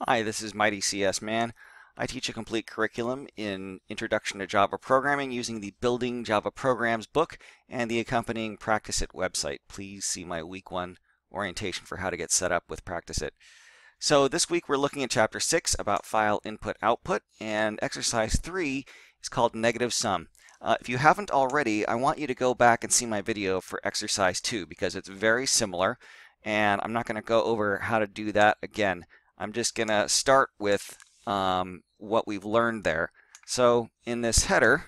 Hi, this is Mighty CS Man. I teach a complete curriculum in Introduction to Java Programming using the Building Java Programs book and the accompanying Practice It website. Please see my week 1 orientation for how to get set up with Practice It. So this week we're looking at Chapter 6 about file input output, and Exercise 3 is called negative sum. If you haven't already, I want you to go back and see my video for Exercise 2 because it's very similar, and I'm not going to go over how to do that again. I'm just going to start with what we've learned there. So in this header,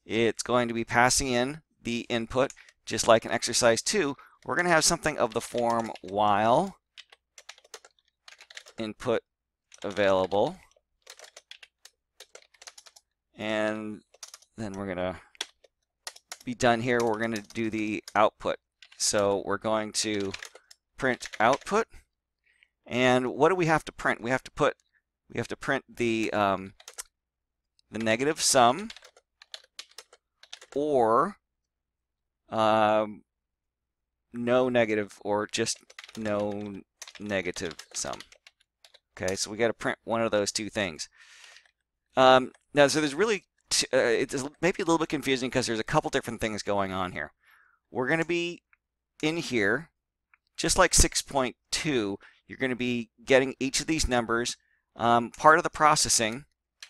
it's going to be passing in the input, just like in exercise 2. We're going to have something of the form while input available, and then we're going to be done here. We're going to do the output. So we're going to print output. And what do we have to print? We have to print the negative sum or no negative, or just no negative sum. Okay, so we got to print one of those two things. Now, so there's really it's maybe a little bit confusing because there's a couple different things going on here. We're going to be in here, just like 6.2. You're going to be getting each of these numbers. Part of the processing,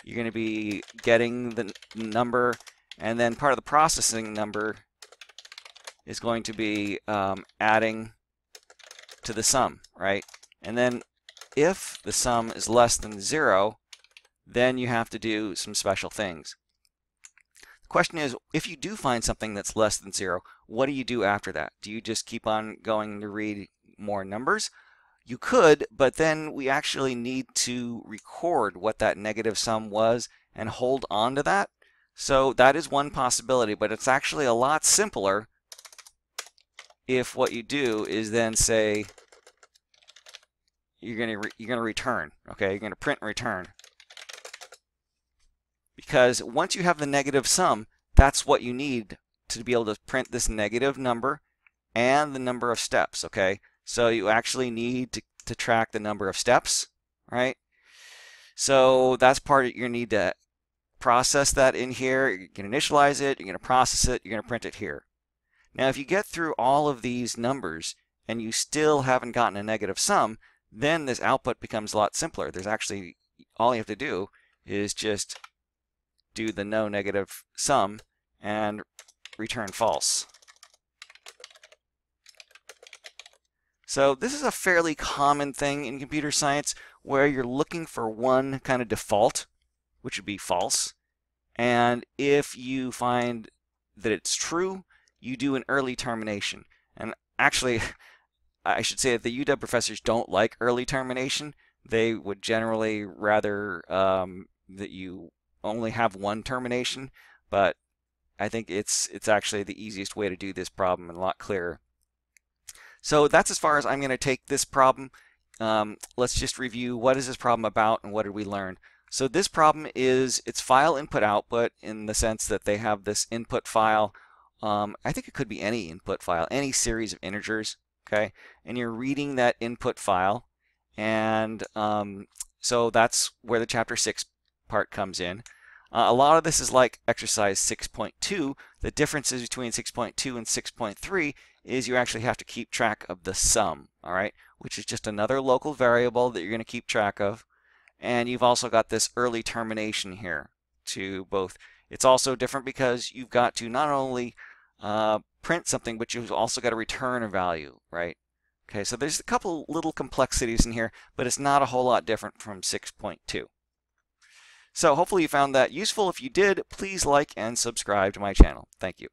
you're going to be getting the number, and then part of the processing number is going to be adding to the sum, right? And then if the sum is less than 0, then you have to do some special things. The question is, if you do find something that's less than 0, what do you do after that? Do you just keep on going to read more numbers? You could, but then we actually need to record what that negative sum was and hold on to that. So that is one possibility, but it's actually a lot simpler if what you do is then say you're going to return. Okay, you're going to print and return. Because once you have the negative sum, that's what you need to be able to print this negative number and the number of steps. Okay. So you actually need to track the number of steps, right? So that's part of, you need to process that in here. You can initialize it, you're going to process it, you're going to print it here. Now, if you get through all of these numbers and you still haven't gotten a negative sum, then this output becomes a lot simpler. There's actually, all you have to do is just do the no negative sum and return false. So this is a fairly common thing in computer science where you're looking for one kind of default, which would be false. And if you find that it's true, you do an early termination. And actually, I should say that the UW professors don't like early termination. They would generally rather that you only have one termination, but I think it's actually the easiest way to do this problem and a lot clearer. So that's as far as I'm going to take this problem. Let's just review what is this problem about and what did we learn. So this problem is, it's file input output in the sense that they have this input file. I think it could be any input file, any series of integers, okay? And you're reading that input file, and so that's where the chapter 6 part comes in. A lot of this is like exercise 6.2. The differences between 6.2 and 6.3 is you actually have to keep track of the sum, all right, which is just another local variable that you're going to keep track of. And you've also got this early termination here to both. It's also different because you've got to not only print something, but you've also got to return a value, right? Okay, so there's a couple little complexities in here, but it's not a whole lot different from 6.2. So hopefully you found that useful. If you did, please like and subscribe to my channel. Thank you.